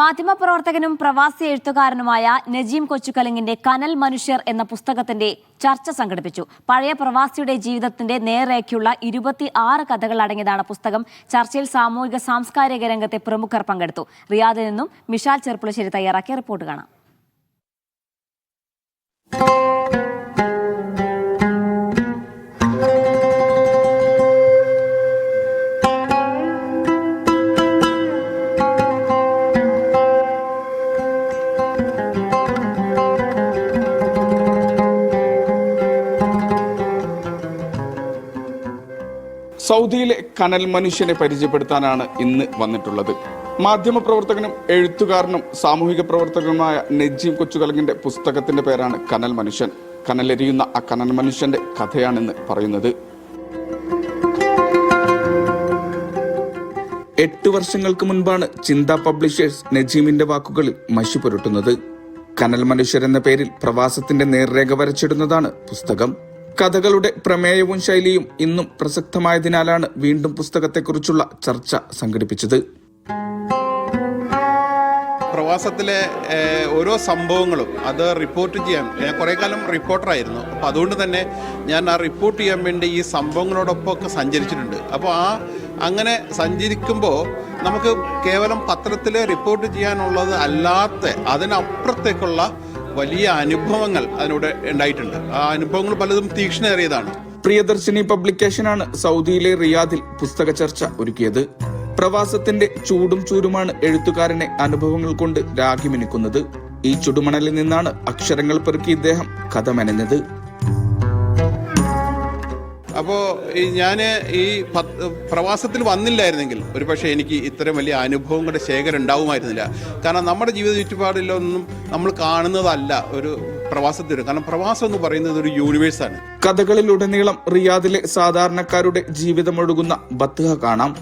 മാധ്യമപ്രവർത്തകനും പ്രവാസി എഴുത്തുകാരനുമായ നജീം കൊച്ചുകലിങ്ങിന്റെ കനൽ മനുഷ്യർ എന്ന പുസ്തകത്തിന്റെ ചർച്ച സംഘടിപ്പിച്ചു. പഴയ പ്രവാസിയുടെ ജീവിതത്തിന്റെ നേർരേഖയുള്ള 26 കഥകൾ അടങ്ങിയതാണ് പുസ്തകം. ചർച്ചയിൽ സാമൂഹിക സാംസ്കാരിക രംഗത്തെ പ്രമുഖർ പങ്കെടുത്തു. റിയാദിൽ നിന്നും മിഷാൽ ചെറുപ്പുളശ്ശേരി തയ്യാറാക്കിയ റിപ്പോർട്ട് കാണാം. സൗദിയിലെ കനൽ മനുഷ്യനെ പരിചയപ്പെടുത്താനാണ് ഇന്ന് വന്നിട്ടുള്ളത്. മാധ്യമപ്രവർത്തകനും എഴുത്തുകാരനും സാമൂഹിക പ്രവർത്തകനുമായ നജീം കൊച്ചുകലിങ്ങിന്റെ പുസ്തകത്തിന്റെ പേരാണ് കനൽ മനുഷ്യൻ. കനലെരിയുന്ന ആ കനൽ മനുഷ്യന്റെ കഥയാണിന്ന് പറയുന്നത്. 8 വർഷങ്ങൾക്ക് മുൻപാണ് ചിന്ത പബ്ലിഷേഴ്സ് നജീമിന്റെ വാക്കുകളിൽ മഷി പുരട്ടുന്നത്. കനൽ മനുഷ്യർ എന്ന പേരിൽ പ്രവാസത്തിന്റെ നേർരേഖ വരച്ചിടുന്നതാണ് പുസ്തകം. കഥകളുടെ പ്രമേയവും ശൈലിയും ഇന്നും പ്രസക്തമായതിനാലാണ് വീണ്ടും പുസ്തകത്തെക്കുറിച്ചുള്ള ചർച്ച സംഘടിപ്പിച്ചത്. പ്രവാസത്തിലെ ഓരോ സംഭവങ്ങളും അത് റിപ്പോർട്ട് ചെയ്യാൻ ഞാൻ കുറേ കാലം റിപ്പോർട്ടറായിരുന്നു. അപ്പോൾ അതുകൊണ്ട് തന്നെ ഞാൻ ആ റിപ്പോർട്ട് ചെയ്യാൻ വേണ്ടി ഈ സംഭവങ്ങളോടൊപ്പമൊക്കെ സഞ്ചരിച്ചിട്ടുണ്ട്. അപ്പോൾ അങ്ങനെ സഞ്ചരിക്കുമ്പോൾ നമുക്ക് കേവലം പത്രത്തിൽ റിപ്പോർട്ട് ചെയ്യാനുള്ളത് അല്ലാത്ത അതിനപ്പുറത്തേക്കുള്ള വലിയ അനുഭവങ്ങൾ അതിലൂടെ ഉണ്ടായിട്ടുണ്ട്. ആ അനുഭവങ്ങൾ പലതും തീക്ഷ്ണേറിയതാണ്. പ്രിയദർശിനി പബ്ലിക്കേഷനാണ് സൗദിയിലെ റിയാദിൽ പുസ്തക ചർച്ച ഒരുക്കിയത്. പ്രവാസത്തിന്റെ ചൂടും ചൂരുമാണ് എഴുത്തുകാരനെ അനുഭവങ്ങൾ കൊണ്ട് രാഗി മിനുക്കുന്നത്. ഈ ചുടുമണലിൽ നിന്നാണ് അക്ഷരങ്ങൾ പെറുക്കി ഇദ്ദേഹം കഥ മെനഞ്ഞത്. അപ്പോൾ ഞാൻ ഈ പ്രവാസത്തിൽ വന്നില്ലായിരുന്നെങ്കിൽ ഒരു പക്ഷേ എനിക്ക് ഇത്രയും വലിയ അനുഭവങ്ങളുടെ ശേഖരം ഉണ്ടാവുമായിരുന്നില്ല. കാരണം നമ്മുടെ ജീവിത ചുറ്റുപാടിലൊന്നും നമ്മൾ കാണുന്നതല്ല ഒരു പ്രവാസത്തിൽ. കാരണം പ്രവാസം എന്ന് പറയുന്നത് ഒരു യൂണിവേഴ്സാണ്. കഥകളിലുടനീളം റിയാദിലെ സാധാരണക്കാരുടെ ജീവിതമൊഴുകുന്ന ബത്ത്ഹ കാണാം.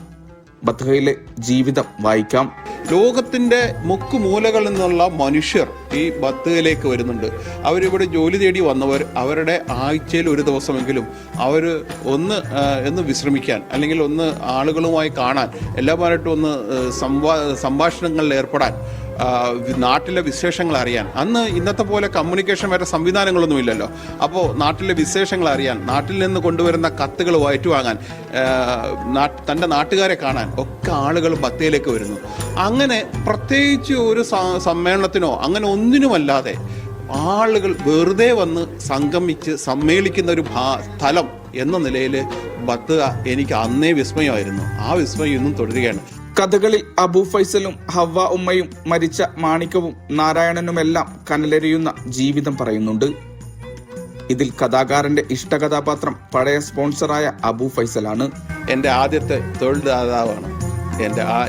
ബത്ത്ഹയിലെ ജീവിതം വായിക്കാം. ലോകത്തിന്റെ മുക്കുമൂലകളിൽ നിന്നുള്ള മനുഷ്യർ ഈ ബത്ത്ഹയിലേക്ക് വരുന്നുണ്ട്. അവരിവിടെ ജോലി തേടി വന്നവർ അവരുടെ ആഴ്ചയിൽ ഒരു ദിവസമെങ്കിലും അവർ ഒന്ന് വിശ്രമിക്കാൻ അല്ലെങ്കിൽ ഒന്ന് ആളുകളുമായി കാണാൻ എല്ലാവരുമായിട്ടും ഒന്ന് സംഭാഷണങ്ങളിൽ ഏർപ്പെടാൻ, നാട്ടിലെ വിശേഷങ്ങൾ അറിയാൻ. അന്ന് ഇന്നത്തെ പോലെ കമ്മ്യൂണിക്കേഷൻ വരെ സംവിധാനങ്ങളൊന്നും ഇല്ലല്ലോ. അപ്പോൾ നാട്ടിലെ വിശേഷങ്ങൾ അറിയാൻ, നാട്ടിൽ നിന്ന് കൊണ്ടുവരുന്ന കത്തുകൾ ഏറ്റുവാങ്ങാൻ, തൻ്റെ നാട്ടുകാരെ കാണാൻ ഒക്കെ ആളുകൾ ബത്തേലേക്ക് വരുന്നു. അങ്ങനെ പ്രത്യേകിച്ച് ഒരു സമ്മേളനത്തിനോ അങ്ങനെ ഒന്നിനുമല്ലാതെ ആളുകൾ വെറുതെ വന്ന് സംഗമിച്ച് സമ്മേളിക്കുന്ന ഒരു സ്ഥലം എന്ന നിലയിൽ ബത്തുക എനിക്ക് അന്നേ വിസ്മയമായിരുന്നു. ആ വിസ്മയം ഇന്നും തുടരുകയാണ്. കഥകളിൽ അബു ഫൈസലും ഹവ്വ ഉമ്മയും മരിച്ച മാണിക്കവും നാരായണനുമെല്ലാം കനലെരിയുന്ന ജീവിതം പറയുന്നുണ്ട്. ഇതിൽ കഥാകാരന്റെ ഇഷ്ടകഥാപാത്രം പഴയ സ്പോൺസറായ അബു ഫൈസലാണ്. എൻ്റെ ആദ്യത്തെ തൊഴിൽദാതാവാണ്.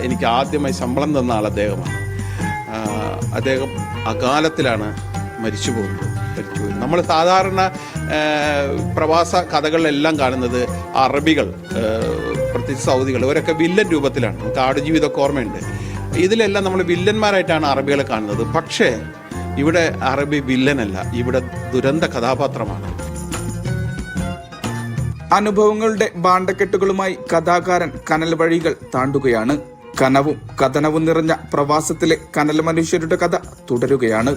എനിക്ക് ആദ്യമായി ശമ്പളം തന്ന ആൾ അദ്ദേഹമാണ്. അദ്ദേഹം അകാലത്തിലാണ് മരിച്ചു പോകുന്നത്. നമ്മൾ സാധാരണ പ്രവാസ കഥകളിലെല്ലാം കാണുന്നത് അറബികൾ, പ്രത്യേകിച്ച് സൗദികൾ, ഇവരൊക്കെ വില്ലൻ രൂപത്തിലാണ്. നമുക്ക് ആടുജീവിതമൊക്കെ ഓർമ്മയുണ്ട്. ഇതിലെല്ലാം നമ്മൾ വില്ലന്മാരായിട്ടാണ് അറബികളെ കാണുന്നത്. പക്ഷേ ഇവിടെ അറബി വില്ലനല്ല, ഇവിടെ ദുരന്ത കഥാപാത്രമാണ്. അനുഭവങ്ങളുടെ ഭാണ്ഡക്കെട്ടുകളുമായി കഥാകാരൻ കനൽ വഴികൾ താണ്ടുകയാണ്. കനവും കഥനവും നിറഞ്ഞ പ്രവാസത്തിലെ കനൽ മനുഷ്യരുടെ കഥ തുടരുകയാണ്.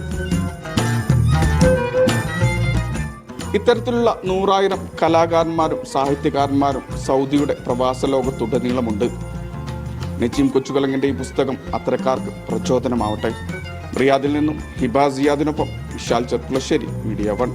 ഇത്തരത്തിലുള്ള 100,000 കലാകാരന്മാരും സാഹിത്യകാരന്മാരും സൗദിയുടെ പ്രവാസ ലോകത്തുടനീളമുണ്ട്. നജീം കൊച്ചുകലിങ്ങിന്റെ ഈ പുസ്തകം അത്തരക്കാർക്ക് പ്രചോദനമാവട്ടെ. റിയാദിൽ നിന്നും ഹിബ സിയാദിനൊപ്പം മിഷാൽ ചെറുപ്പുളശ്ശേരി, മീഡിയ 1.